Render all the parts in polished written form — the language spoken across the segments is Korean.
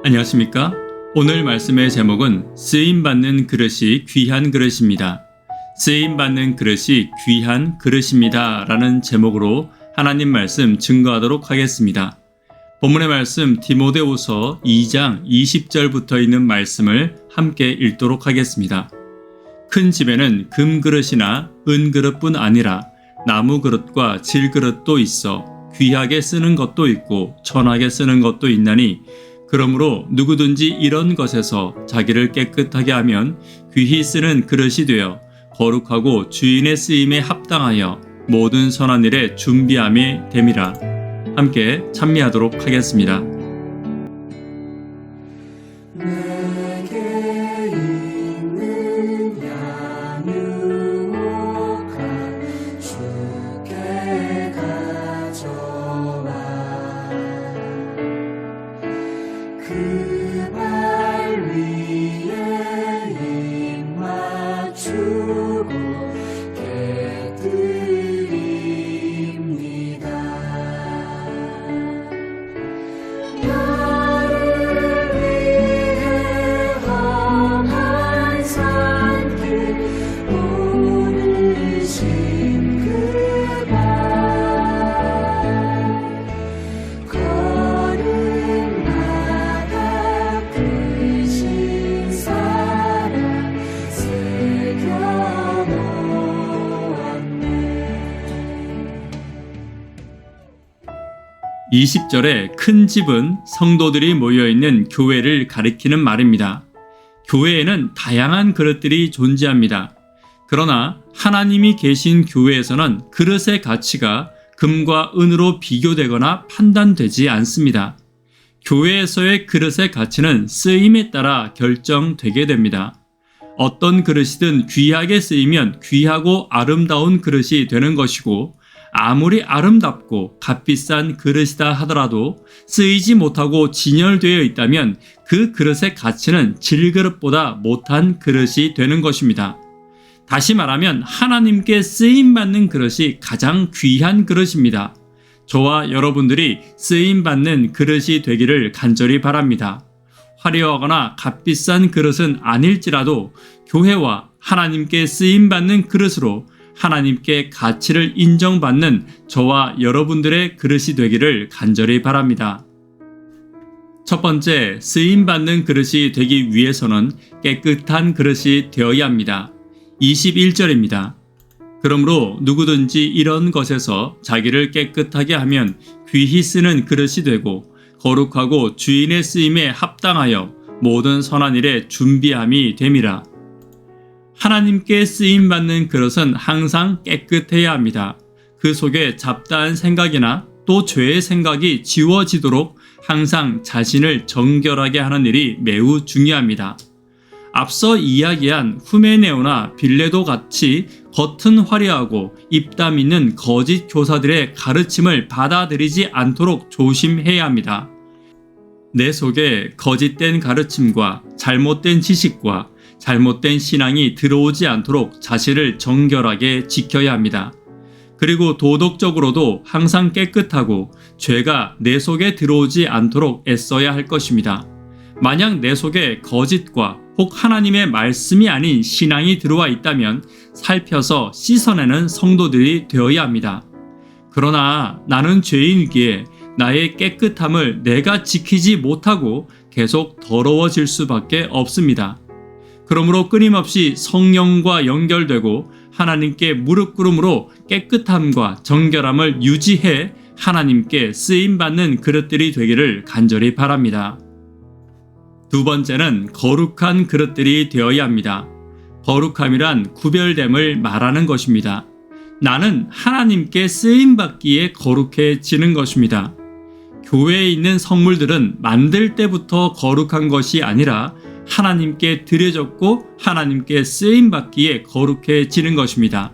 안녕하십니까? 오늘 말씀의 제목은 쓰임받는 그릇이 귀한 그릇입니다. 쓰임받는 그릇이 귀한 그릇입니다 라는 제목으로 하나님 말씀 증거하도록 하겠습니다. 본문의 말씀 디모데후서 2장 20절부터 있는 말씀을 함께 읽도록 하겠습니다. 큰 집에는 금그릇이나 은그릇뿐 아니라 나무그릇과 질그릇도 있어 귀하게 쓰는 것도 있고 천하게 쓰는 것도 있나니 그러므로 누구든지 이런 것에서 자기를 깨끗하게 하면 귀히 쓰는 그릇이 되어 거룩하고 주인의 쓰임에 합당하여 모든 선한 일에 준비함이 됨이라. 함께 찬미하도록 하겠습니다. 이 20절에 큰 집은 성도들이 모여있는 교회를 가리키는 말입니다. 교회에는 다양한 그릇들이 존재합니다. 그러나 하나님이 계신 교회에서는 그릇의 가치가 금과 은으로 비교되거나 판단되지 않습니다. 교회에서의 그릇의 가치는 쓰임에 따라 결정되게 됩니다. 어떤 그릇이든 귀하게 쓰이면 귀하고 아름다운 그릇이 되는 것이고 아무리 아름답고 값비싼 그릇이다 하더라도 쓰이지 못하고 진열되어 있다면 그 그릇의 가치는 질그릇보다 못한 그릇이 되는 것입니다. 다시 말하면 하나님께 쓰임받는 그릇이 가장 귀한 그릇입니다. 저와 여러분들이 쓰임받는 그릇이 되기를 간절히 바랍니다. 화려하거나 값비싼 그릇은 아닐지라도 교회와 하나님께 쓰임받는 그릇으로 하나님께 가치를 인정받는 저와 여러분들의 그릇이 되기를 간절히 바랍니다. 첫 번째, 쓰임받는 그릇이 되기 위해서는 깨끗한 그릇이 되어야 합니다. 21절입니다. 그러므로 누구든지 이런 것에서 자기를 깨끗하게 하면 귀히 쓰는 그릇이 되고 거룩하고 주인의 쓰임에 합당하여 모든 선한 일에 준비함이 됨이라. 하나님께 쓰임받는 그릇은 항상 깨끗해야 합니다. 그 속에 잡다한 생각이나 또 죄의 생각이 지워지도록 항상 자신을 정결하게 하는 일이 매우 중요합니다. 앞서 이야기한 후메네오나 빌레도 같이 겉은 화려하고 입담 있는 거짓 교사들의 가르침을 받아들이지 않도록 조심해야 합니다. 내 속에 거짓된 가르침과 잘못된 지식과 잘못된 신앙이 들어오지 않도록 자신을 정결하게 지켜야 합니다. 그리고 도덕적으로도 항상 깨끗하고 죄가 내 속에 들어오지 않도록 애써야 할 것입니다. 만약 내 속에 거짓과 혹 하나님의 말씀이 아닌 신앙이 들어와 있다면 살펴서 씻어내는 성도들이 되어야 합니다. 그러나 나는 죄인이기에 나의 깨끗함을 내가 지키지 못하고 계속 더러워질 수밖에 없습니다. 그러므로 끊임없이 성령과 연결되고 하나님께 무릎 꿇음으로 깨끗함과 정결함을 유지해 하나님께 쓰임받는 그릇들이 되기를 간절히 바랍니다. 두 번째는 거룩한 그릇들이 되어야 합니다. 거룩함이란 구별됨을 말하는 것입니다. 나는 하나님께 쓰임받기에 거룩해지는 것입니다. 교회에 있는 성물들은 만들 때부터 거룩한 것이 아니라 하나님께 드려졌고 하나님께 쓰임받기에 거룩해지는 것입니다.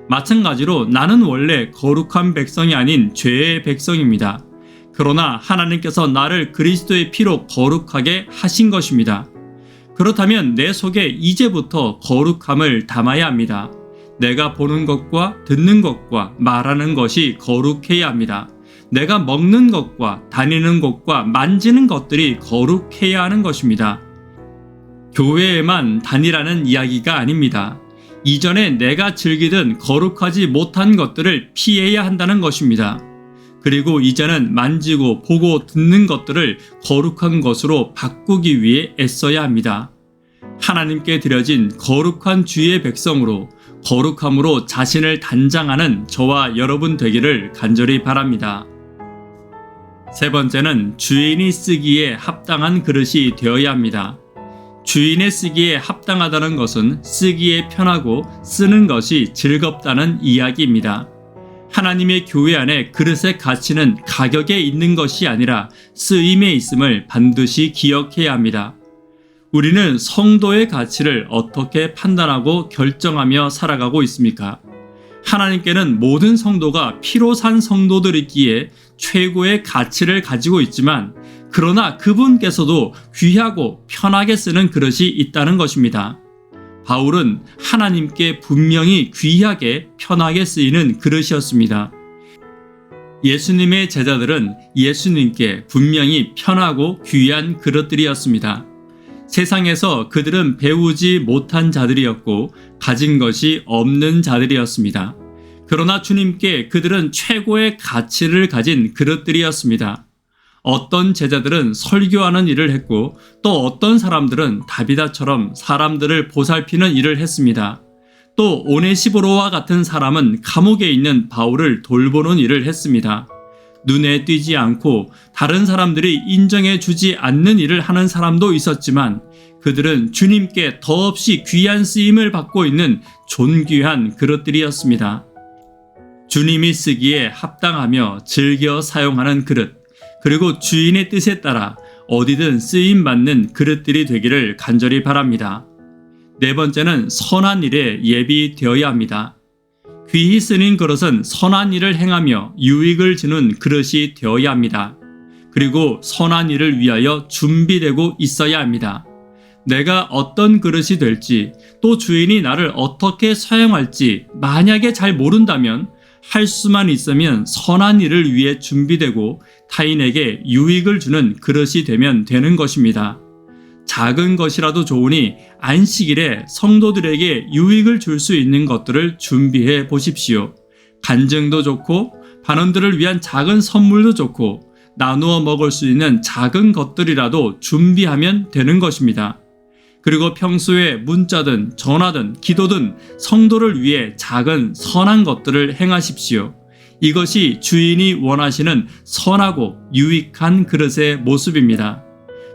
마찬가지로 나는 원래 거룩한 백성이 아닌 죄의 백성입니다. 그러나 하나님께서 나를 그리스도의 피로 거룩하게 하신 것입니다. 그렇다면 내 속에 이제부터 거룩함을 담아야 합니다. 내가 보는 것과 듣는 것과 말하는 것이 거룩해야 합니다. 내가 먹는 것과 다니는 곳과 만지는 것들이 거룩해야 하는 것입니다. 교회에만 다니라는 이야기가 아닙니다. 이전에 내가 즐기던 거룩하지 못한 것들을 피해야 한다는 것입니다. 그리고 이제는 만지고 보고 듣는 것들을 거룩한 것으로 바꾸기 위해 애써야 합니다. 하나님께 드려진 거룩한 주의 백성으로 거룩함으로 자신을 단장하는 저와 여러분 되기를 간절히 바랍니다. 세 번째는 주인이 쓰기에 합당한 그릇이 되어야 합니다. 주인의 쓰기에 합당하다는 것은 쓰기에 편하고 쓰는 것이 즐겁다는 이야기입니다. 하나님의 교회 안에 그릇의 가치는 가격에 있는 것이 아니라 쓰임에 있음을 반드시 기억해야 합니다. 우리는 성도의 가치를 어떻게 판단하고 결정하며 살아가고 있습니까? 하나님께는 모든 성도가 피로 산 성도들이기에 최고의 가치를 가지고 있지만, 그러나 그분께서도 귀하고 편하게 쓰는 그릇이 있다는 것입니다. 바울은 하나님께 분명히 귀하게 편하게 쓰이는 그릇이었습니다. 예수님의 제자들은 예수님께 분명히 편하고 귀한 그릇들이었습니다. 세상에서 그들은 배우지 못한 자들이었고 가진 것이 없는 자들이었습니다. 그러나 주님께 그들은 최고의 가치를 가진 그릇들이었습니다. 어떤 제자들은 설교하는 일을 했고 또 어떤 사람들은 다비다처럼 사람들을 보살피는 일을 했습니다. 또 오네시보로와 같은 사람은 감옥에 있는 바울을 돌보는 일을 했습니다. 눈에 띄지 않고 다른 사람들이 인정해 주지 않는 일을 하는 사람도 있었지만, 그들은 주님께 더없이 귀한 쓰임을 받고 있는 존귀한 그릇들이었습니다. 주님이 쓰기에 합당하며 즐겨 사용하는 그릇, 그리고 주인의 뜻에 따라 어디든 쓰임받는 그릇들이 되기를 간절히 바랍니다. 네 번째는 선한 일에 예비되어야 합니다. 귀히 쓰는 그릇은 선한 일을 행하며 유익을 주는 그릇이 되어야 합니다. 그리고 선한 일을 위하여 준비되고 있어야 합니다. 내가 어떤 그릇이 될지, 또 주인이 나를 어떻게 사용할지 만약에 잘 모른다면 할 수만 있으면 선한 일을 위해 준비되고 타인에게 유익을 주는 그릇이 되면 되는 것입니다. 작은 것이라도 좋으니 안식일에 성도들에게 유익을 줄 수 있는 것들을 준비해 보십시오. 간증도 좋고 반원들을 위한 작은 선물도 좋고 나누어 먹을 수 있는 작은 것들이라도 준비하면 되는 것입니다. 그리고 평소에 문자든 전화든 기도든 성도를 위해 작은 선한 것들을 행하십시오. 이것이 주인이 원하시는 선하고 유익한 그릇의 모습입니다.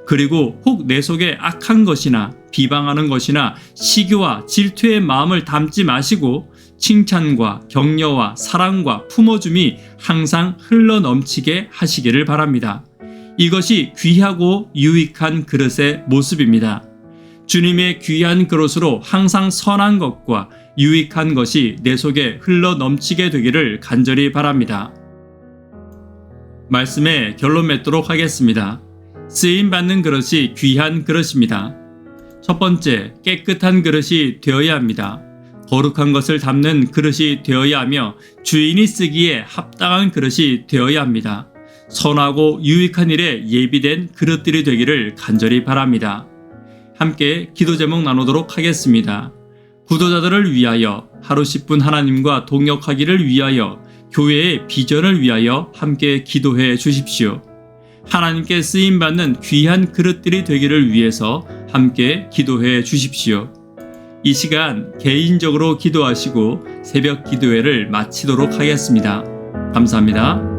그리고 혹 내 속에 악한 것이나 비방하는 것이나 시기와 질투의 마음을 담지 마시고 칭찬과 격려와 사랑과 품어줌이 항상 흘러넘치게 하시기를 바랍니다. 이것이 귀하고 유익한 그릇의 모습입니다. 주님의 귀한 그릇으로 항상 선한 것과 유익한 것이 내 속에 흘러넘치게 되기를 간절히 바랍니다. 말씀의 결론 맺도록 하겠습니다. 쓰임받는 그릇이 귀한 그릇입니다. 첫 번째, 깨끗한 그릇이 되어야 합니다. 거룩한 것을 담는 그릇이 되어야 하며 주인이 쓰기에 합당한 그릇이 되어야 합니다. 선하고 유익한 일에 예비된 그릇들이 되기를 간절히 바랍니다. 함께 기도 제목 나누도록 하겠습니다. 구도자들을 위하여, 하루 10분 하나님과 동역하기를 위하여, 교회의 비전을 위하여 함께 기도해 주십시오. 하나님께 쓰임받는 귀한 그릇들이 되기를 위해서 함께 기도해 주십시오. 이 시간 개인적으로 기도하시고 새벽 기도회를 마치도록 하겠습니다. 감사합니다.